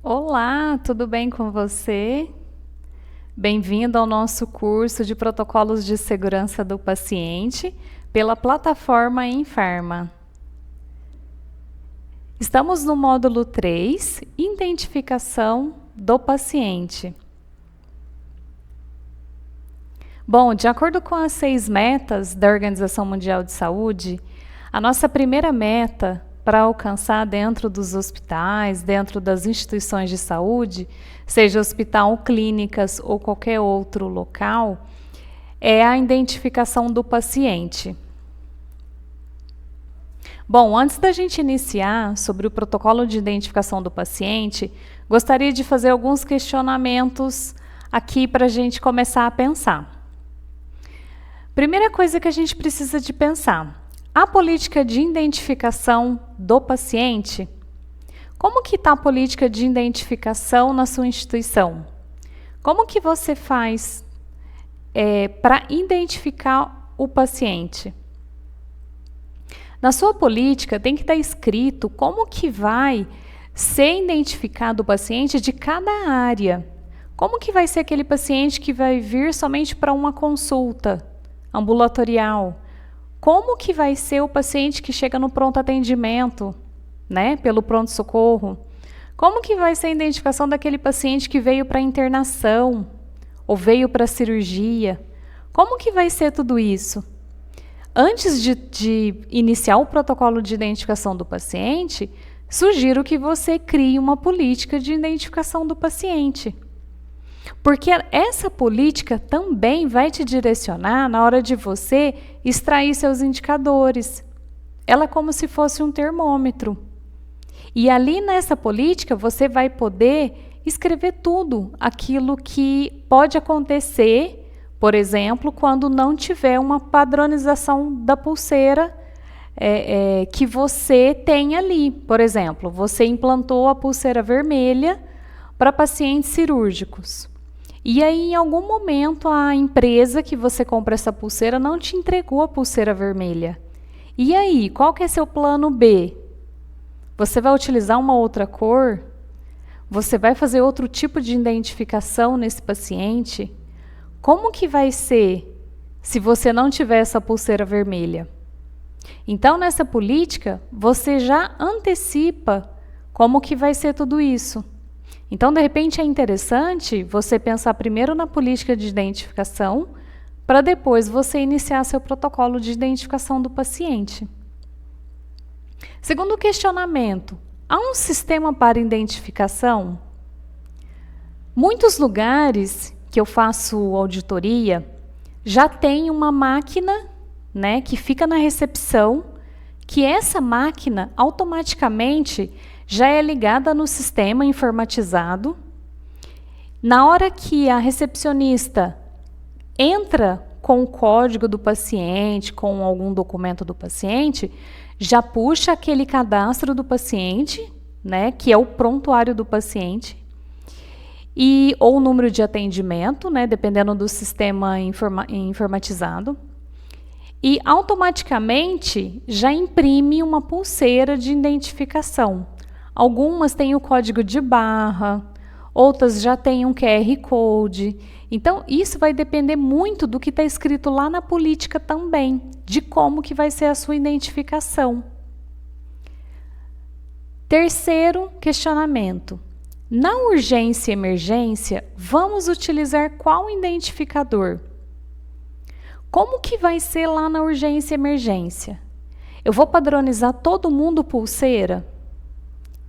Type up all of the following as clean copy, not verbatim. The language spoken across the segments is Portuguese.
Olá, tudo bem com você? Bem-vindo ao nosso curso de Protocolos de Segurança do Paciente pela plataforma Infarma. Estamos no módulo 3, Identificação do Paciente. Bom, de acordo com as 6 metas da Organização Mundial de Saúde, a nossa primeira meta para alcançar dentro dos hospitais, dentro das instituições de saúde, seja hospital, clínicas ou qualquer outro local, é a identificação do paciente. Bom, antes da gente iniciar sobre o protocolo de identificação do paciente, gostaria de fazer alguns questionamentos aqui para a gente começar a pensar. Primeira coisa que a gente precisa de pensar: a política de identificação do paciente? Como que está a política de identificação na sua instituição? Como que você faz para identificar o paciente? Na sua política tem que estar escrito como que vai ser identificado o paciente de cada área. Como que vai ser aquele paciente que vai vir somente para uma consulta ambulatorial? Como que vai ser o paciente que chega no pronto atendimento, né, pelo pronto-socorro? Como que vai ser a identificação daquele paciente que veio para internação ou veio para cirurgia? Como que vai ser tudo isso? Antes de iniciar o protocolo de identificação do paciente, sugiro que você crie uma política de identificação do paciente. Porque essa política também vai te direcionar na hora de você extrair seus indicadores. Ela é como se fosse um termômetro. E ali nessa política você vai poder escrever tudo aquilo que pode acontecer, por exemplo, quando não tiver uma padronização da pulseira que você tem ali. Por exemplo, você implantou a pulseira vermelha para pacientes cirúrgicos. E aí, em algum momento, a empresa que você compra essa pulseira não te entregou a pulseira vermelha. E aí, qual que é seu plano B? Você vai utilizar uma outra cor? Você vai fazer outro tipo de identificação nesse paciente? Como que vai ser se você não tiver essa pulseira vermelha? Então, nessa política, você já antecipa como que vai ser tudo isso. Então, de repente, é interessante você pensar primeiro na política de identificação, para depois você iniciar seu protocolo de identificação do paciente. Segundo questionamento: há um sistema para identificação? Muitos lugares que eu faço auditoria já tem uma máquina, né, que fica na recepção, que essa máquina automaticamente já é ligada no sistema informatizado. Na hora que a recepcionista entra com o código do paciente, com algum documento do paciente, já puxa aquele cadastro do paciente, né, que é o prontuário do paciente, ou o número de atendimento, né, dependendo do sistema informatizado. E automaticamente já imprime uma pulseira de identificação. Algumas têm o código de barra, outras já têm um QR Code. Então, isso vai depender muito do que está escrito lá na política também, de como que vai ser a sua identificação. Terceiro questionamento: na urgência e emergência, vamos utilizar qual identificador? Como que vai ser lá na urgência e emergência? Eu vou padronizar todo mundo pulseira?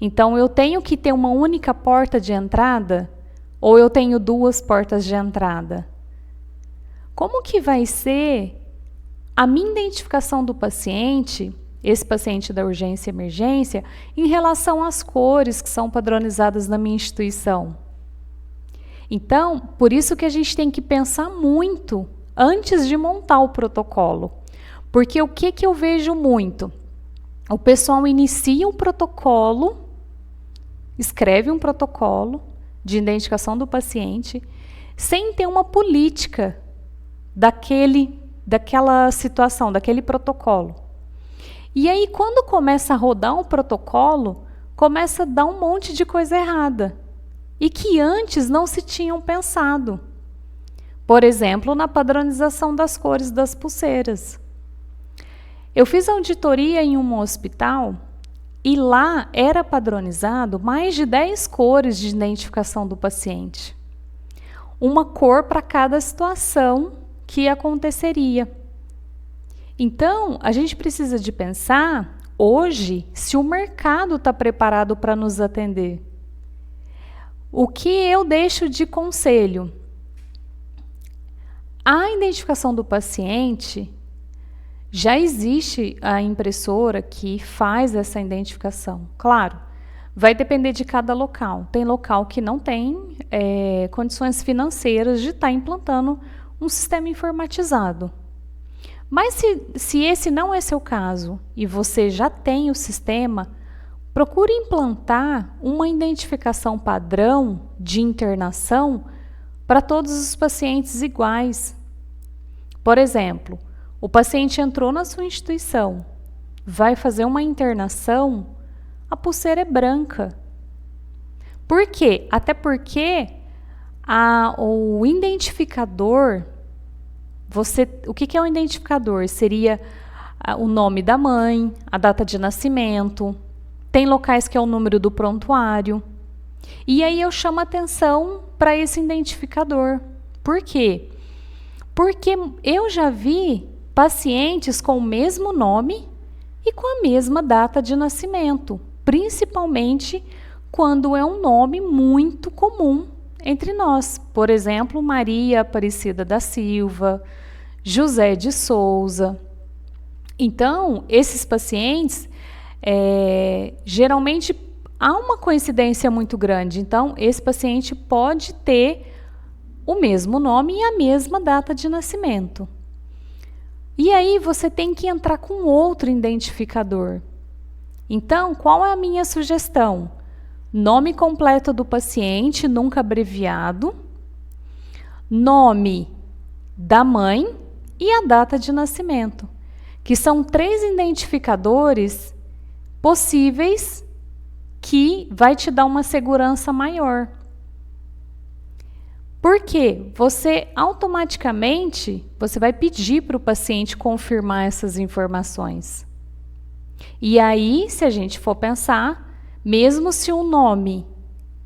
Então, eu tenho que ter uma única porta de entrada? Ou eu tenho 2 portas de entrada? Como que vai ser a minha identificação do paciente, esse paciente da urgência e emergência, em relação às cores que são padronizadas na minha instituição? Então, por isso que a gente tem que pensar muito antes de montar o protocolo. Porque o que eu vejo muito? O pessoal inicia um protocolo, escreve um protocolo de identificação do paciente, sem ter uma política daquela situação, daquele protocolo. E aí, quando começa a rodar um protocolo, começa a dar um monte de coisa errada e que antes não se tinham pensado. Por exemplo, na padronização das cores das pulseiras. Eu fiz auditoria em um hospital e lá era padronizado mais de 10 cores de identificação do paciente. Uma cor para cada situação que aconteceria. Então, a gente precisa de pensar, hoje, se o mercado está preparado para nos atender. O que eu deixo de conselho? A identificação do paciente, já existe a impressora que faz essa identificação. Claro, vai depender de cada local. Tem local que não tem condições financeiras de estar implantando um sistema informatizado. Mas se esse não é seu caso e você já tem o sistema, procure implantar uma identificação padrão de internação para todos os pacientes iguais. Por exemplo, o paciente entrou na sua instituição, vai fazer uma internação, a pulseira é branca. Por quê? Até porque o identificador, o que é um identificador? Seria o nome da mãe, a data de nascimento, tem locais que é o número do prontuário. E aí eu chamo atenção para esse identificador. Por quê? Porque eu já vi pacientes com o mesmo nome e com a mesma data de nascimento, principalmente quando é um nome muito comum entre nós. Por exemplo, Maria Aparecida da Silva, José de Souza. Então, esses pacientes, geralmente há uma coincidência muito grande. Então, esse paciente pode ter o mesmo nome e a mesma data de nascimento. E aí você tem que entrar com outro identificador. Então, qual é a minha sugestão? Nome completo do paciente, nunca abreviado, nome da mãe e a data de nascimento, que são 3 identificadores possíveis que vai te dar uma segurança maior. Porque você automaticamente vai pedir para o paciente confirmar essas informações. E aí, se a gente for pensar, mesmo se o nome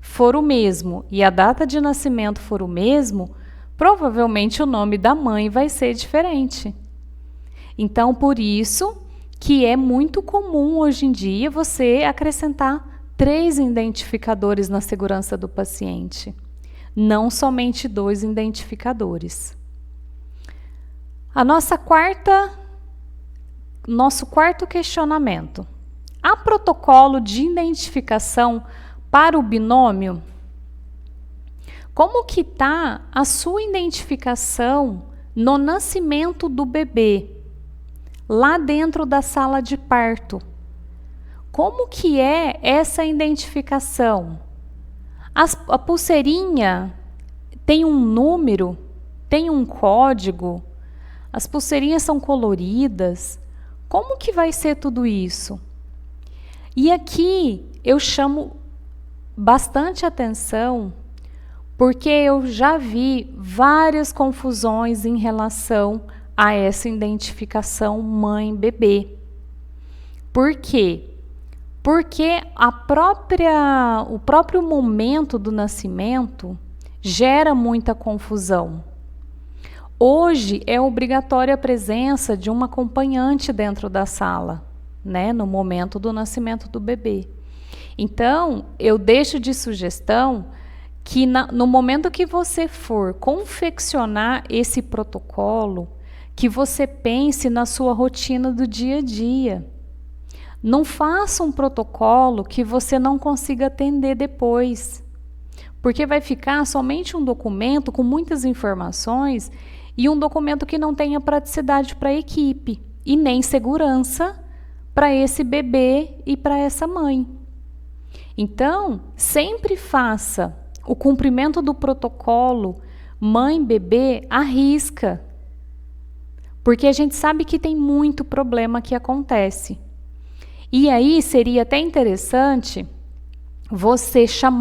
for o mesmo e a data de nascimento for o mesmo, provavelmente o nome da mãe vai ser diferente. Então, por isso que é muito comum hoje em dia você acrescentar 3 identificadores na segurança do paciente, não somente 2 identificadores. Nosso quarto questionamento. Há protocolo de identificação para o binômio? Como que está a sua identificação no nascimento do bebê, lá dentro da sala de parto? Como que é essa identificação? A pulseirinha tem um número, tem um código, as pulseirinhas são coloridas. Como que vai ser tudo isso? E aqui eu chamo bastante atenção, porque eu já vi várias confusões em relação a essa identificação mãe-bebê. Por quê? Porque o próprio momento do nascimento gera muita confusão. Hoje é obrigatória a presença de uma acompanhante dentro da sala, né, no momento do nascimento do bebê. Então, eu deixo de sugestão que no momento que você for confeccionar esse protocolo, que você pense na sua rotina do dia a dia. Não faça um protocolo que você não consiga atender depois, porque vai ficar somente um documento com muitas informações e um documento que não tenha praticidade para a equipe e nem segurança para esse bebê e para essa mãe. Então, sempre faça o cumprimento do protocolo mãe-bebê à risca, porque a gente sabe que tem muito problema que acontece. E aí seria até interessante você chamou